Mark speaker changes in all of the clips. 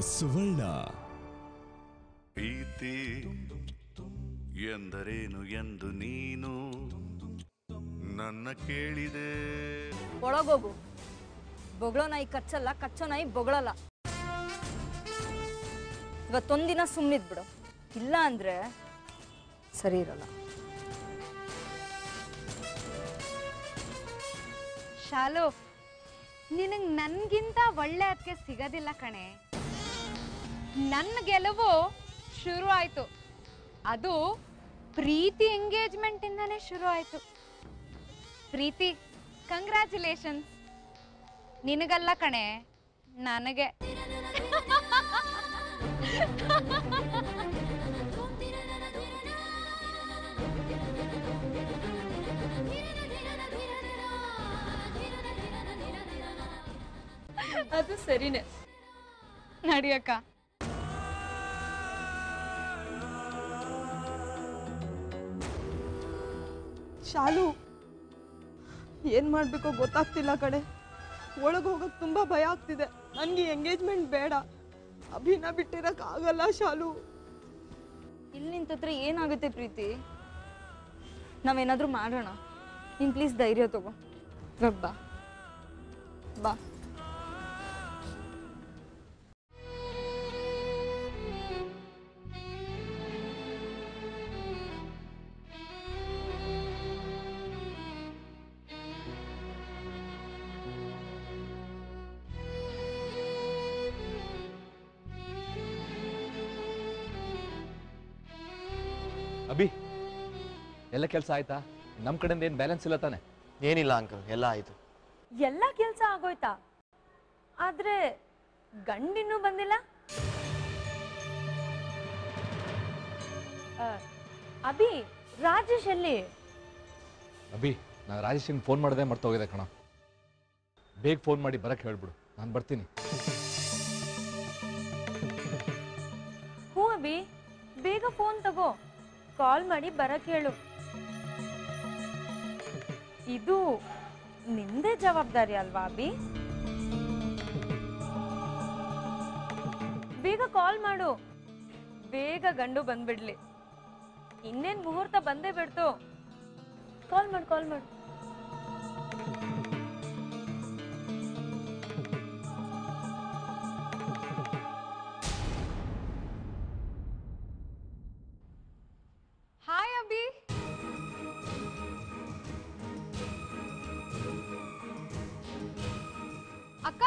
Speaker 1: ಸುವರ್ಣ.
Speaker 2: ಪ್ರೀತಿ ಎಂದರೇನು ಎಂದು ನೀನು ನನ್ನ ಕೇಳಿದೆ.
Speaker 3: ಒಳಗೋಗು. ಬೊಗಳೋ ನಾಯಿ ಕಚ್ಚಲ್ಲ, ಕಚ್ಚೋ ನಾಯಿ ಬೊಗಳಲ್ಲ. ಇವತ್ತೊಂದಿನ ಸುಮ್ಮನಿದ್ಬಿಡು, ಇಲ್ಲ ಅಂದ್ರೆ ಸರಿ ಇರಲ್ಲ.
Speaker 4: ಶಾಲು, ನಿನಗೆ ನನ್ಗಿಂತ ಒಳ್ಳೆ ಅದಕ್ಕೆ ಸಿಗೋದಿಲ್ಲ ಕಣೆ. ನನ್ನ ಗೆಲುವು ಶುರು ಆಯ್ತು, ಅದು ಪ್ರೀತಿ ಎಂಗೇಜ್ಮೆಂಟ್ ಇಂದಾನೆ ಶುರು ಆಯ್ತು. ಪ್ರೀತಿ, ಕಂಗ್ರ್ಯಾಚುಲೇಷನ್ಸ್. ನಿನಗಲ್ಲ ಕಣೆ, ನನಗೆ.
Speaker 3: ಅದು ಸರಿನೇ.
Speaker 4: ನಡಿಯಕ್ಕ.
Speaker 5: ಶಾಲು, ಏನ್ ಮಾಡ್ಬೇಕೋ ಗೊತ್ತಾಗ್ತಿಲ್ಲ ಕಡೆ. ಒಳಗೆ ಹೋಗಕ್ ತುಂಬಾ ಭಯ ಆಗ್ತಿದೆ. ನನ್ಗೆ ಎಂಗೇಜ್ಮೆಂಟ್ ಬೇಡ. ಅಭಿನ ಬಿಟ್ಟಿರಕ್ ಆಗಲ್ಲ ಶಾಲು.
Speaker 3: ಇಲ್ಲಿ ನಿಂತತ್ರ ಏನಾಗುತ್ತೆ ಪ್ರೀತಿ? ನಾವೇನಾದ್ರೂ ಮಾಡೋಣ. ನೀನ್ ಪ್ಲೀಸ್ ಧೈರ್ಯ ತಗೋ. ಬಾ ಬಾ.
Speaker 6: ಅಭಿ, ಎಲ್ಲ ಕೆಲಸ ಆಯ್ತಾ? ನಮ್ಮ ಕಡೆಯಿಂದ ಏನು ಬ್ಯಾಲೆನ್ಸ್ ಇಲ್ಲ ತಾನೆ?
Speaker 7: ಏನಿಲ್ಲ ಅಂಕಲ್, ಎಲ್ಲ ಆಯ್ತು.
Speaker 3: ಎಲ್ಲ ಕೆಲಸ ಆಗೋಯ್ತಾ? ಆದ್ರೆ ಗಂಡಿನ್ನೂ ಬಂದಿಲ್ಲ. ಅಭಿ, ರಾಜೇಶ್ ಎಲ್ಲಿ?
Speaker 6: ಅಭಿ, ನಾನು ರಾಜೇಶಿಗೆ ಫೋನ್ ಮಾಡದೆ ಮರ್ತೋಗಿದೆ ಕಣ. ಬೇಗ ಫೋನ್ ಮಾಡಿ ಬರಕ್ಕೆ ಹೇಳ್ಬಿಡು, ನಾನು ಬರ್ತೀನಿ.
Speaker 3: ಹ್ಞೂ ಅಭಿ, ಬೇಗ ಫೋನ್ ತಗೋ, ಕಾಲ್ ಮಾಡಿ ಬರಕ್ಕೆ ಹೇಳು. ಇದು ನಿಂದೇ ಜವಾಬ್ದಾರಿ ಅಲ್ವಾ ಅಭಿ? ಬೇಗ ಕಾಲ್ ಮಾಡು, ಬೇಗ ಗಂಡು ಬಂದ್ಬಿಡ್ಲಿ. ಇನ್ನೇನ್ ಮುಹೂರ್ತ ಬಂದೇ ಬಿಡ್ತು. ಕಾಲ್ ಮಾಡು, ಕಾಲ್ ಮಾಡು.
Speaker 4: ಹಾಯ್ ಅಭಿ. ಅಕ್ಕ,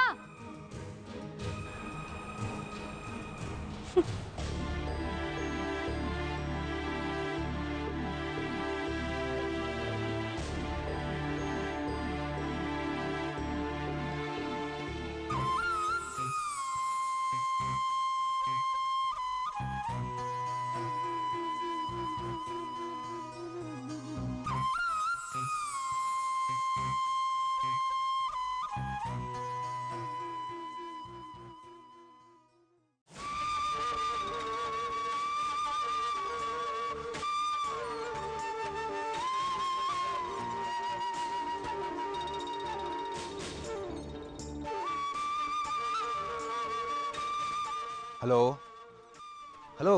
Speaker 6: ಹಲೋ ಹಲೋ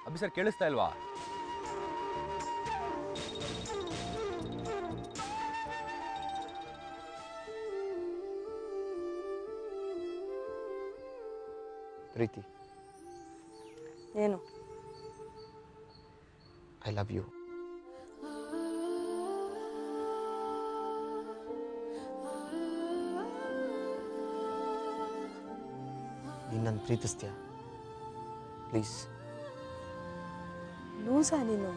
Speaker 6: ಅಭಿ ಸರ್, ಕೇಳಿಸ್ತಾ ಇಲ್ವಾ?
Speaker 7: ಪ್ರೀತಿ,
Speaker 5: ಏನು?
Speaker 7: I love you. ನೀನು ನನ್ನ ಪ್ರೀತಿಸ್ತೀಯ? ಪ್ಲೀಸ್.
Speaker 5: ಲೂಸ ನೀನು.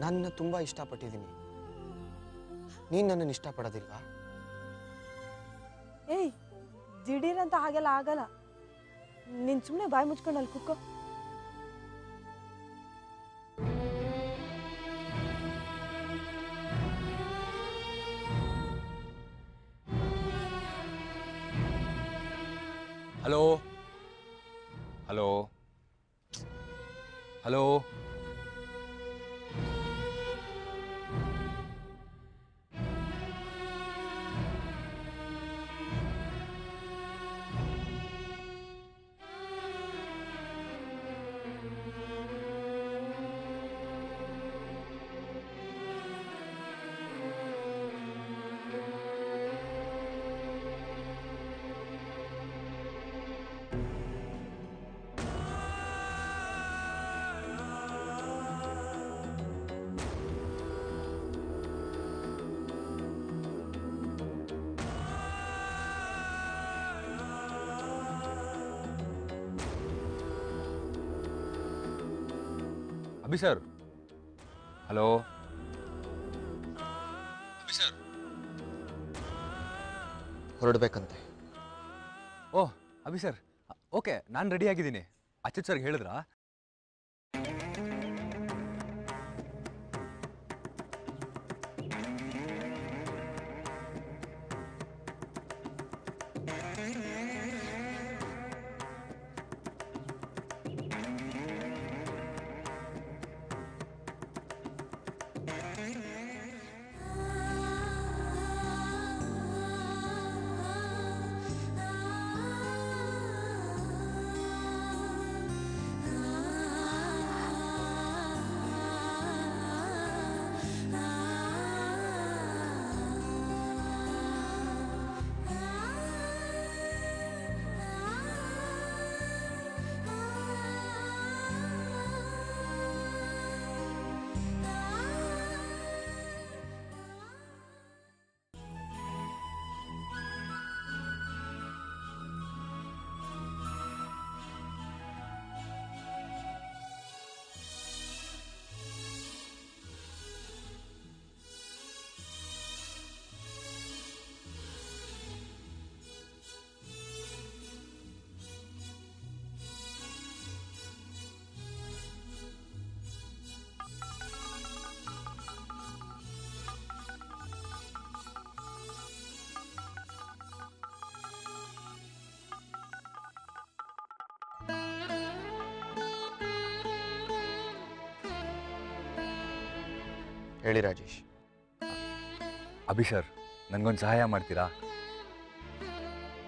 Speaker 7: ನಾನು ತುಂಬಾ ಇಷ್ಟಪಟ್ಟಿದ್ದೀನಿ. ನೀನು ನನ್ನನ್ನು ಇಷ್ಟಪಡೋದಿಲ್ವಾ?
Speaker 5: ಏಯ್, ದಿಢೀರಂತ ಹಾಗೆಲ್ಲ ಆಗಲ್ಲ. ನೀನ್ ಸುಮ್ಮನೆ ಬಾಯಿ ಮುಚ್ಕೊಂಡು ಅಲ್ಲಿ ಕುಕ್ಕೋ.
Speaker 6: Hello hello hello
Speaker 1: Abhi sir, hello. Abhi sir,
Speaker 7: ಹೊರಡ್ಬೇಕಂತೆ.
Speaker 1: ಓಹ್ ಅಭಿ ಸರ್, ಓಕೆ, ನಾನು ರೆಡಿ ಆಗಿದ್ದೀನಿ. ಅಚ್ಯುತ್ ಸರ್ಗೆ ಹೇಳಿದ್ರಾ?
Speaker 7: ಹೇಳಿ ರಾಜೇಶ್.
Speaker 1: ಅಭಿ ಸರ್, ನನಗೊಂದು ಸಹಾಯ ಮಾಡ್ತೀರಾ?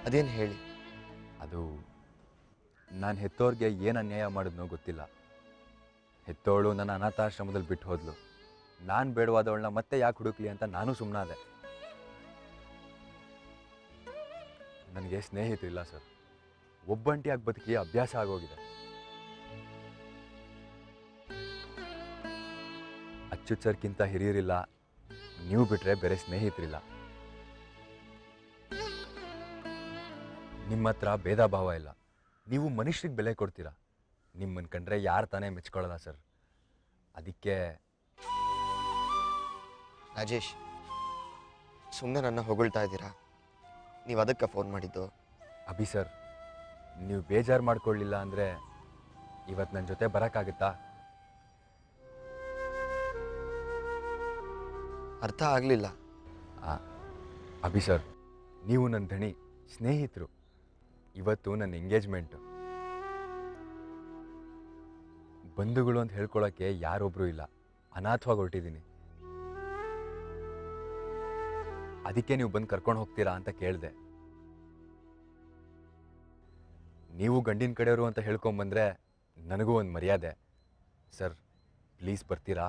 Speaker 7: ಅದೇನು ಹೇಳಿ.
Speaker 1: ಅದು ನಾನು ಹೆತ್ತೋರ್ಗೆ ಏನು ಅನ್ಯಾಯ ಮಾಡಿದ್ನೋ ಗೊತ್ತಿಲ್ಲ. ಹೆತ್ತೋಳು ನನ್ನ ಅನಾಥಾಶ್ರಮದಲ್ಲಿ ಬಿಟ್ಟು ಹೋದ್ಲು. ನಾನು ಬೇಡವಾದವಳನ್ನ ಮತ್ತೆ ಯಾಕೆ ಹುಡುಕ್ಲಿ ಅಂತ ನಾನು ಸುಮ್ಮನಾದೆ. ನನಗೆ ಸ್ನೇಹಿತರಿಲ್ಲ ಸರ್. ಒಬ್ಬಂಟಿಯಾಗಿ ಬದುಕಿ ಅಭ್ಯಾಸ ಆಗೋಗಿದೆ. ಅಚ್ಯುತ್ ಸರ್ಗಿಂತ ಹಿರಿಯರಿಲ್ಲ, ನೀವು ಬಿಟ್ರೆ ಬೇರೆ ಸ್ನೇಹಿತರಿಲ್ಲ. ನಿಮ್ಮ ಹತ್ರ ಭೇದ ಭಾವ ಇಲ್ಲ. ನೀವು ಮನುಷ್ಯರಿಗೆ ಬೆಲೆ ಕೊಡ್ತೀರಾ. ನಿಮ್ಮನ್ನು ಕಂಡ್ರೆ ಯಾರು ತಾನೇ ಮೆಚ್ಕೊಳ್ಳಲ್ಲ ಸರ್. ಅದಕ್ಕೆ
Speaker 7: ರಾಜೇಶ್, ಸುಮ್ಮನೆ ನನ್ನ ಹೊಗಳ್ತಾ ಇದ್ದೀರಾ? ನೀವು ಅದಕ್ಕೆ ಫೋನ್ ಮಾಡಿದ್ದು?
Speaker 1: ಅಭಿ ಸರ್, ನೀವು ಬೇಜಾರು ಮಾಡ್ಕೊಳ್ಳಿಲ್ಲ ಅಂದರೆ ಇವತ್ತು ನನ್ನ ಜೊತೆ ಬರೋಕ್ಕಾಗುತ್ತಾ?
Speaker 7: ಅರ್ಥ ಆಗಲಿಲ್ಲ.
Speaker 1: ಅಭಿ ಸರ್, ನೀವು ನನ್ನ ಧಣಿ, ಸ್ನೇಹಿತರು. ಇವತ್ತು ನನ್ನ ಎಂಗೇಜ್ಮೆಂಟು. ಬಂಧುಗಳು ಅಂತ ಹೇಳ್ಕೊಳ್ಳೋಕ್ಕೆ ಯಾರೊಬ್ಬರು ಇಲ್ಲ. ಅನಾಥವಾಗಿ ಹೊರಟಿದ್ದೀನಿ. ಅದಕ್ಕೆ ನೀವು ಬಂದು ಕರ್ಕೊಂಡು ಹೋಗ್ತೀರಾ ಅಂತ ಕೇಳಿದೆ. ನೀವು ಗಂಡಿನ ಕಡೆಯವರು ಅಂತ ಹೇಳ್ಕೊಂಬಂದ್ರೆ ನನಗೂ ಒಂದು ಮರ್ಯಾದೆ. ಸರ್, ಪ್ಲೀಸ್ ಬರ್ತೀರಾ?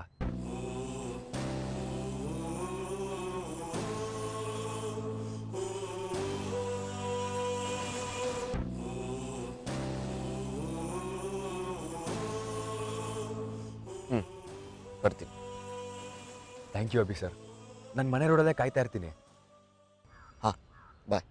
Speaker 7: ಬರ್ತೀನಿ.
Speaker 1: Thank you Abhi sir. ನನ್ನ ಮನೆ ರೋಡಲ್ಲೇ ಕಾಯ್ತಾ ಇರ್ತೀನಿ.
Speaker 7: ಹಾಂ, ಬಾಯ್.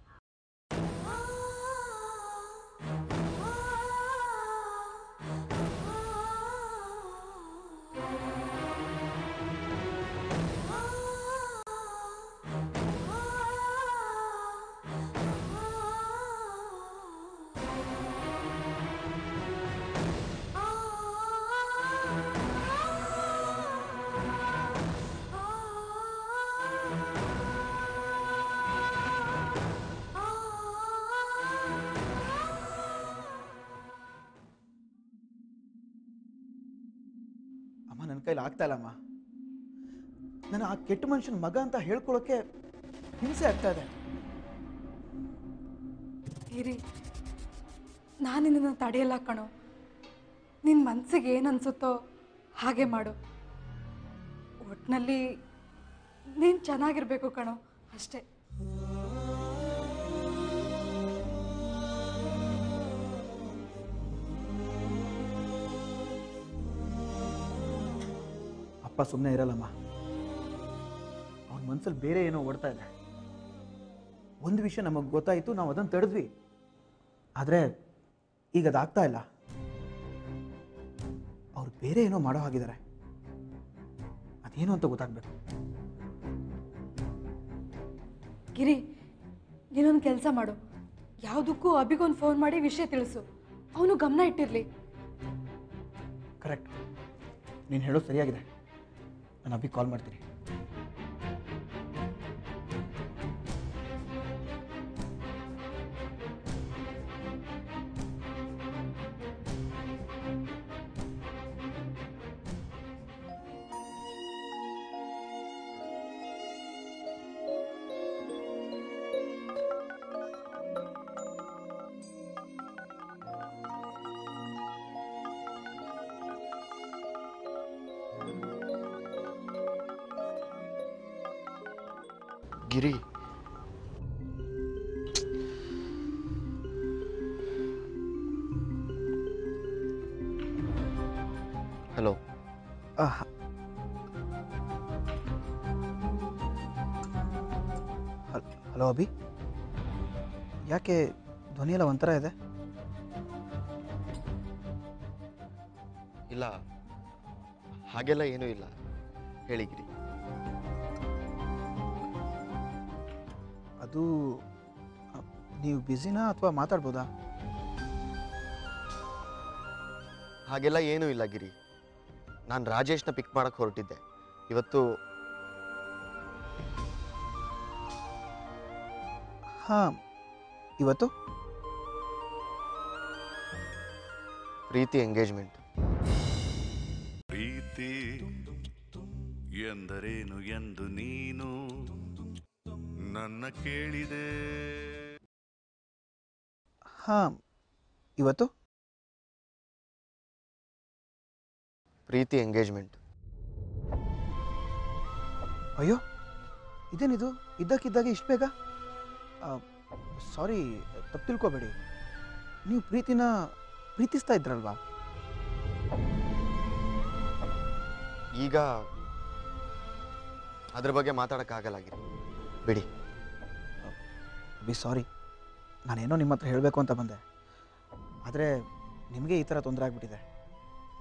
Speaker 8: ಅಮ್ಮ, ನನ್ನ ಕೈಲಿ ಆಗ್ತಾ ಇಲ್ಲಮ್ಮ. ನಾನು ಆ ಕೆಟ್ಟ ಮನುಷ್ಯನ ಮಗ ಅಂತ ಹೇಳ್ಕೊಳ್ಳೋಕೆ ಹಿಂಸೆ ಆಗ್ತಾ ಇದೆ.
Speaker 9: ಇರಿ, ನಾನು ನಿನ್ನನ್ನು ತಡೆಯಲ್ಲ ಕಣೋ. ನಿನ್ನ ಮನಸ್ಸಿಗೆ ಏನು ಅನಿಸುತ್ತೋ ಹಾಗೆ ಮಾಡು. ಒಟ್ಟಿನಲ್ಲಿ ನೀನು ಚೆನ್ನಾಗಿರ್ಬೇಕು ಕಣೋ, ಅಷ್ಟೇ.
Speaker 8: ಅಪ್ಪ ಸುಮ್ಮನೆ ಇರಲ್ಲಮ್ಮ. ಅವನ ಮನಸ್ಸಲ್ಲಿ ಬೇರೆ ಏನೋ ಓಡ್ತಾ ಇದೆ. ಒಂದು ವಿಷಯ ನಮಗೆ ಗೊತ್ತಾಯಿತು, ನಾವು ಅದನ್ನು ತಡೆದ್ವಿ. ಆದರೆ ಈಗ ಅದಾಗ್ತಾ ಇಲ್ಲ. ಅವ್ರ ಬೇರೆ ಏನೋ ಮಾಡೋ ಹಾಗಿದ್ದಾರೆ. ಅದೇನು ಅಂತ ಗೊತ್ತಾಗಬೇಕು.
Speaker 9: ಗಿರಿ, ನೀನೊಂದು ಕೆಲಸ ಮಾಡು. ಯಾವುದಕ್ಕೂ ಅಭಿಗೊಂದು ಫೋನ್ ಮಾಡಿ ವಿಷಯ ತಿಳಿಸು. ಅವನು ಗಮನ ಇಟ್ಟಿರಲಿ.
Speaker 8: ಕರೆಕ್ಟ್, ನೀನು ಹೇಳೋದು ಸರಿಯಾಗಿದೆ. ನಾನು ಅಭಿ ಕಾಲ್ ಮಾಡ್ತೀನಿ.
Speaker 7: ಗಿರಿ, ಹಲೋ.
Speaker 8: ಹಲೋ ಅಭಿ, ಯಾಕೆ ಧ್ವನಿ ಎಲ್ಲ ಒಂಥರ ಇದೆ?
Speaker 7: ಇಲ್ಲ, ಹಾಗೆಲ್ಲ ಏನೂ ಇಲ್ಲ. ಹೇಳಿ ಗಿರಿ.
Speaker 8: ಅದು ನೀವು ಬ್ಯುಸಿನಾ ಅಥವಾ ಮಾತಾಡ್ಬೋದಾ?
Speaker 7: ಹಾಗೆಲ್ಲ ಏನೂ ಇಲ್ಲ ಗಿರಿ. ನಾನು ರಾಜೇಶ್ನ ಪಿಕ್ ಮಾಡಕ್ಕೆ ಹೊರಟಿದ್ದೆ ಇವತ್ತು.
Speaker 8: ಹಾಂ, ಇವತ್ತು
Speaker 7: ಪ್ರೀತಿ ಎಂಗೇಜ್ಮೆಂಟ್.
Speaker 2: ಪ್ರೀತಿ ಎಂದರೇನು ಎಂದು ನೀನು ನನ್ನ ಕೇಳಿದೆ.
Speaker 8: ಹಾಂ, ಇವತ್ತು
Speaker 7: ಪ್ರೀತಿ ಎಂಗೇಜ್ಮೆಂಟ್.
Speaker 8: ಅಯ್ಯೋ, ಇದೇನಿದು ಇದ್ದಕ್ಕಿದ್ದಾಗೆ ಇಷ್ಟು ಬೇಗ? ಸಾರಿ, ತಪ್ಪು ತಿಳ್ಕೊಬೇಡಿ. ನೀವು ಪ್ರೀತಿನ ಪ್ರೀತಿಸ್ತಾ ಇದ್ರಲ್ವಾ?
Speaker 7: ಈಗ ಅದ್ರ ಬಗ್ಗೆ ಮಾತಾಡೋಕ್ಕಾಗಲ್ಲಾಗಿದೆ, ಬಿಡಿ.
Speaker 8: ಸಾರಿ, ನಾನೇನೋ ನಿಮ್ಮ ಹತ್ರ ಹೇಳಬೇಕು ಅಂತ ಬಂದೆ. ಆದರೆ ನಿಮಗೆ ಈ ಥರ ತೊಂದರೆ ಆಗಿಬಿಟ್ಟಿದೆ.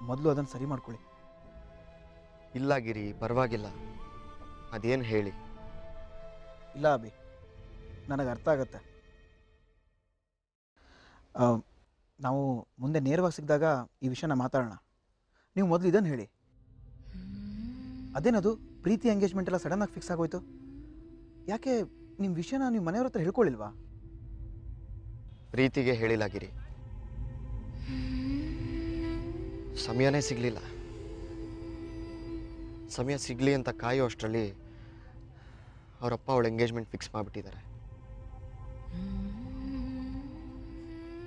Speaker 8: ಮೊದಲು ಅದನ್ನು ಸರಿ ಮಾಡ್ಕೊಳ್ಳಿ.
Speaker 7: ಇಲ್ಲ ಗಿರಿ, ಪರವಾಗಿಲ್ಲ. ಅದೇನು ಹೇಳಿ.
Speaker 8: ಇಲ್ಲ ಅಭಿ, ನನಗೆ ಅರ್ಥ ಆಗತ್ತೆ. ನಾವು ಮುಂದೆ ನೇರವಾಗಿ ಸಿಕ್ಕಿದಾಗ ಈ ವಿಷಯನ ಮಾತಾಡೋಣ. ನೀವು ಮೊದಲು ಇದನ್ನು ಹೇಳಿ, ಅದೇನದು ಪ್ರೀತಿ ಎಂಗೇಜ್ಮೆಂಟ್ ಎಲ್ಲ ಸಡನ್ನಾಗಿ ಫಿಕ್ಸ್ ಆಗೋಯ್ತು? ಯಾಕೆ ನಿಮ್ಮ ವಿಷಯನ ನೀವು ಮನೆಯವ್ರ ಹತ್ರ ಹೇಳ್ಕೊಳ್ಳಿಲ್ವಾ?
Speaker 7: ಪ್ರೀತಿಗೆ ಹೇಳಿಲ್ಲ ಗಿರಿ, ಸಮಯನೇ ಸಿಗಲಿಲ್ಲ. ಸಮಯ ಸಿಗಲಿ ಅಂತ ಕಾಯೋ ಅಷ್ಟರಲ್ಲಿ ಅವರಪ್ಪ ಅವಳ ಎಂಗೇಜ್ಮೆಂಟ್ ಫಿಕ್ಸ್ ಮಾಡಿಬಿಟ್ಟಿದ್ದಾರೆ.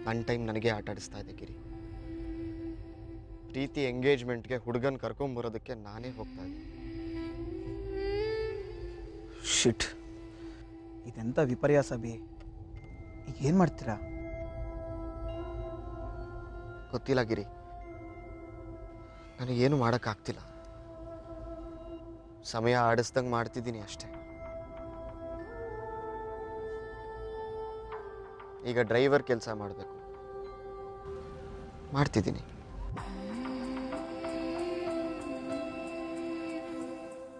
Speaker 7: ನನ್ನ ಟೈಮ್ ನನಗೆ ಆಟ ಆಡಿಸ್ತಾ ಇದೆ ಗಿರಿ. ಪ್ರೀತಿ ಎಂಗೇಜ್ಮೆಂಟ್ಗೆ ಹುಡುಗನ ಕರ್ಕೊಂಬರೋದಕ್ಕೆ ನಾನೇ ಹೋಗ್ತಾ ಇದ್ದೆ.
Speaker 8: ಶಿಟ್, ಇದೆಂಥ ವಿಪರ್ಯಾಸ ಬಿ. ಈಗ ಏನು ಮಾಡ್ತೀರಾ?
Speaker 7: ಗೊತ್ತಿಲ್ಲ ಗಿರಿ, ನನಗೇನು ಮಾಡೋಕ್ಕಾಗ್ತಿಲ್ಲ. ಸಮಯ ಆಡಿಸ್ದಂಗೆ ಮಾಡ್ತಿದ್ದೀನಿ ಅಷ್ಟೆ. ಈಗ ಡ್ರೈವರ್ ಕೆಲಸ ಮಾಡಬೇಕು, ಮಾಡ್ತಿದ್ದೀನಿ.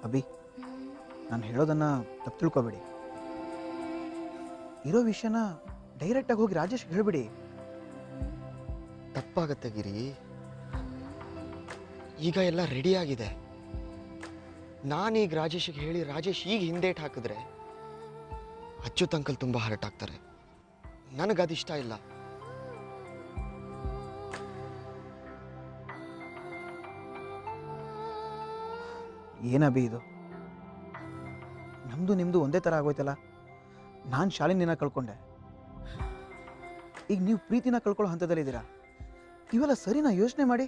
Speaker 8: ಅಭಿ, ನಾನು ಹೇಳೋದನ್ನು ತಪ್ಪು ತಿಳ್ಕೊಬೇಡಿ. ಇರೋ ವಿಷಯನ ಡೈರೆಕ್ಟಾಗಿ ಹೋಗಿ ರಾಜೇಶ್ಗೆ ಹೇಳಿಬಿಡಿ.
Speaker 7: ತಪ್ಪಾಗತ್ತೆ ಗಿರಿ. ಈಗ ಎಲ್ಲ ರೆಡಿ ಆಗಿದೆ. ನಾನೀಗ ರಾಜೇಶ್ಗೆ ಹೇಳಿ ರಾಜೇಶ್ ಈಗ ಹಿಂದೇಟ್ ಹಾಕಿದ್ರೆ ಅಚ್ಯುತ್ ಅಂಕಲ್ ತುಂಬ ಹರ್ಟ್ ಆಗ್ತಾರೆ. ನನಗದಿಷ್ಟ ಇಲ್ಲ.
Speaker 8: ಏನಭಿ ಇದು? ನಮ್ಮದು ನಿಮ್ಮದು ಒಂದೇ ಥರ ಆಗೋಯ್ತಲ್ಲ. ನಾನು ಶಾಲಿನಿನ ಕಳ್ಕೊಂಡೆ, ಈಗ ನೀವು ಪ್ರೀತಿನ ಕಳ್ಕೊಳ್ಳೋ ಹಂತದಲ್ಲಿದ್ದೀರಾ. ಇವೆಲ್ಲ ಸರಿನಾ? ಯೋಚನೆ ಮಾಡಿ.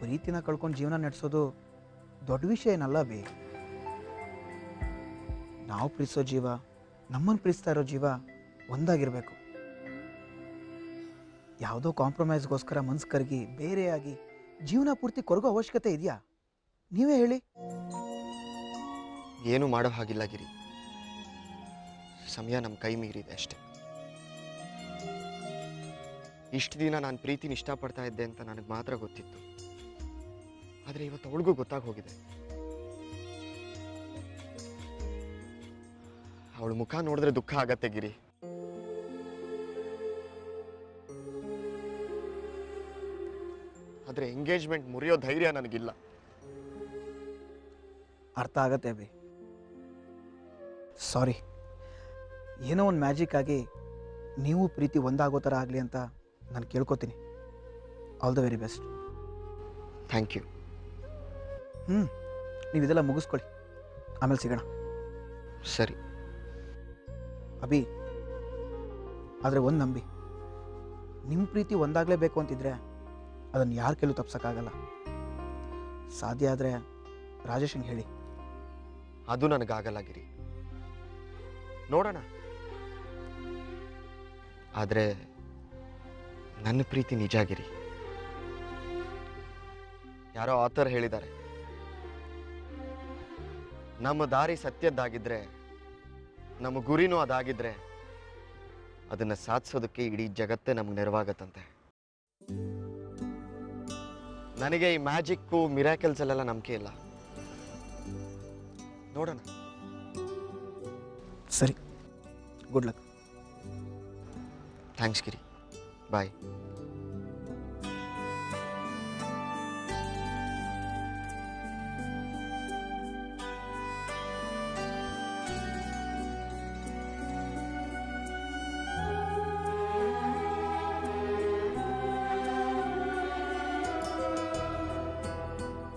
Speaker 8: ಪ್ರೀತಿನ ಕಳ್ಕೊಂಡು ಜೀವನ ನಡೆಸೋದು ದೊಡ್ಡ ವಿಷಯ ಏನಲ್ಲ ಬಿ. ನಾವು ಪ್ರೀತಿಸೋ ಜೀವ, ನಮ್ಮನ್ನು ಪ್ರೀತಿಸ್ತಾ ಇರೋ ಜೀವ ಒಂದಾಗಿರಬೇಕು. ಯಾವುದೋ ಕಾಂಪ್ರಮೈಸ್ಗೋಸ್ಕರ ಮನ್ಸು ಕರಗಿ ಬೇರೆಯಾಗಿ ಜೀವನ ಪೂರ್ತಿ ಕೊರಗೋ ಅವಶ್ಯಕತೆ ಇದೆಯಾ? ನೀವೇ ಹೇಳಿ.
Speaker 7: ಏನು ಮಾಡೋ ಹಾಗಿಲ್ಲ ಗಿರಿ. ಸಮಯ ನಮ್ಮ ಕೈ ಮೀರಿದೆ ಅಷ್ಟೆ. ಇಷ್ಟು ದಿನ ನಾನು ಪ್ರೀತಿನ ಇಷ್ಟಪಡ್ತಾ ಇದ್ದೆ ಅಂತ ನನಗೆ ಮಾತ್ರ ಗೊತ್ತಿತ್ತು. ಆದರೆ ಇವತ್ತು ಅವಳಿಗೂ ಗೊತ್ತಾಗಿ ಹೋಗಿದೆ. ಅವಳ ಮುಖ ನೋಡಿದ್ರೆ ದುಃಖ ಆಗತ್ತೆ ಗಿರಿ. ಆದರೆ ಎಂಗೇಜ್ಮೆಂಟ್ ಮುರಿಯೋ ಧೈರ್ಯ ನನಗಿಲ್ಲ.
Speaker 8: ಅರ್ಥ ಆಗತ್ತೆ ಅಭಿ. ಸಾರಿ, ಏನೋ ಒಂದು ಮ್ಯಾಜಿಕ್ ಆಗಿ ನೀವು ಪ್ರೀತಿ ಒಂದಾಗೋ ಥರ ಆಗಲಿ ಅಂತ ನಾನು ಕೇಳ್ಕೊತೀನಿ. All the very best.
Speaker 7: Thank you.
Speaker 8: ನೀವು ಇದೆಲ್ಲ ಮುಗಿಸ್ಕೊಳ್ಳಿ, ಆಮೇಲೆ ಸಿಗೋಣ.
Speaker 7: ಸರಿ
Speaker 8: ಅಭಿ, ಆದರೆ ಒಂದು ನಂಬಿ, ನಿಮ್ಮ ಪ್ರೀತಿ ಒಂದಾಗಲೇಬೇಕು ಅಂತಿದ್ರೆ ಅದನ್ನು ಯಾರ ಕೈಲೂ ತಪ್ಸೋಕ್ಕಾಗಲ್ಲ. ಸಾಧ್ಯ ಆದರೆ ರಾಜೇಶಂಗೆ ಹೇಳಿ.
Speaker 7: ಅದು ನನಗಾಗಲ್ಲ ಗಿರಿ, ನೋಡೋಣ. ಆದರೆ ನನ್ನ ಪ್ರೀತಿ ನಿಜ ಗಿರಿ. ಯಾರೋ ಆಥರ್ ಹೇಳಿದ್ದಾರೆ, ನಮ್ಮ ದಾರಿ ಸತ್ಯದ್ದಾಗಿದ್ರೆ, ನಮ್ಮ ಗುರಿನೂ ಅದಾಗಿದ್ರೆ ಅದನ್ನು ಸಾಧಿಸೋದಕ್ಕೆ ಇಡೀ ಜಗತ್ತೇ ನಮ್ಗೆ ನೆರವಾಗತ್ತಂತೆ. ನನಗೆ ಈ ಮ್ಯಾಜಿಕ್ಕು ಮಿರಾಕಲ್ಸ್ ಅಲ್ಲೆಲ್ಲ ನಂಬಿಕೆ ಇಲ್ಲ. ನೋಡೋಣ.
Speaker 8: ಸರಿ, ಗುಡ್ ಲಕ್.
Speaker 7: ಥ್ಯಾಂಕ್ಸ್ ಗಿರಿ, ಬಾಯ್.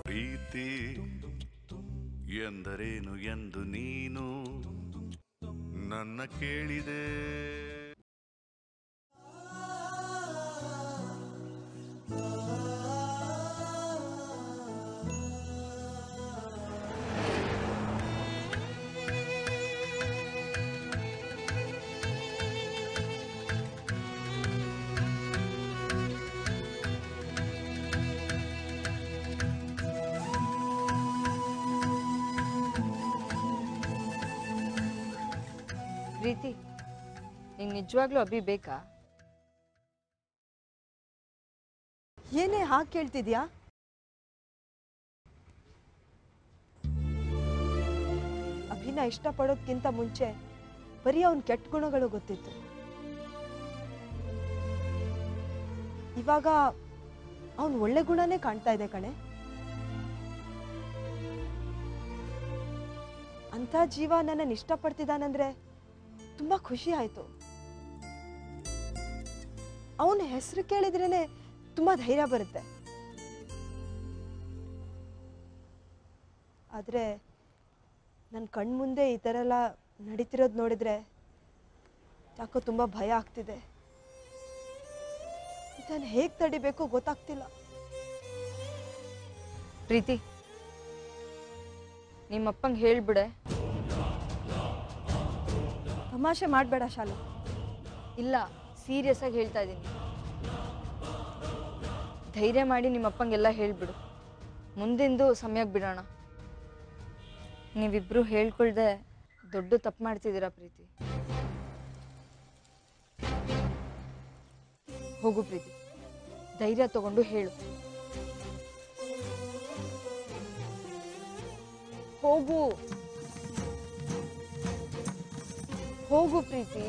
Speaker 2: ಪ್ರೀತಿ ಎಂದರೇನು ಎಂದು ನೀನು ನನ್ನ ಕೇಳಿದೆ.
Speaker 3: ಪ್ರೀತಿ, ನಿಂಗೆ ನಿಜವಾಗ್ಲೂ ಅಭಿ ಬೇಕಾ?
Speaker 5: ಏನೇ ಹಾಗೆ ಕೇಳ್ತಿದ್ಯಾ? ಅಭಿನ ಇಷ್ಟಪಡೋದ್ಕಿಂತ ಮುಂಚೆ ಬರೀ ಅವನ ಕೆಟ್ಟ ಗುಣಗಳು ಗೊತ್ತಿತ್ತು. ಇವಾಗ ಅವನ್ ಒಳ್ಳೆ ಗುಣನೇ ಕಾಣ್ತಾ ಇದೆ ಕಣೆ. ಅಂತ ಜೀವ ನನ್ನನ್ನು ಇಷ್ಟಪಡ್ತಿದ್ದಾನಂದ್ರೆ ತುಂಬಾ ಖುಷಿ ಆಯ್ತು. ಅವನ ಹೆಸರು ಕೇಳಿದ್ರೇನೆ ತುಂಬಾ ಧೈರ್ಯ ಬರುತ್ತೆ. ಆದ್ರೆ ನನ್ನ ಕಣ್ಮುಂದೆ ಈ ಥರ ಎಲ್ಲ ನಡೀತಿರೋದು ನೋಡಿದ್ರೆ ಯಾಕೋ ತುಂಬಾ ಭಯ ಆಗ್ತಿದೆ. ಇದನ್ನು ಹೇಗೆ ತಡಿಬೇಕು ಗೊತ್ತಾಗ್ತಿಲ್ಲ.
Speaker 3: ಪ್ರೀತಿ, ನಿಮ್ಮಪ್ಪಂಗೆ ಹೇಳ್ಬಿಡೆ.
Speaker 5: ತಮಾಷೆ ಮಾಡಬೇಡ ಶಾಲು.
Speaker 3: ಇಲ್ಲ, ಸೀರಿಯಸ್ ಆಗಿ ಹೇಳ್ತಾ ಇದ್ದೀನಿ. ಧೈರ್ಯ ಮಾಡಿ ನಿಮ್ಮಪ್ಪಂಗೆಲ್ಲ ಹೇಳ್ಬಿಡು. ಮುಂದಿಂದು ಸಮಯಕ್ಕೆ ಬಿಡೋಣ. ನೀವಿಬ್ರು ಹೇಳ್ಕೊಳ್ದೆ ದೊಡ್ಡ ತಪ್ಪು ಮಾಡ್ತಿದ್ದೀರಾ ಪ್ರೀತಿ. ಹೋಗು ಪ್ರೀತಿ, ಧೈರ್ಯ ತಗೊಂಡು ಹೇಳು. ಹೋಗು ಹೋಗು ಪ್ರೀತಿ.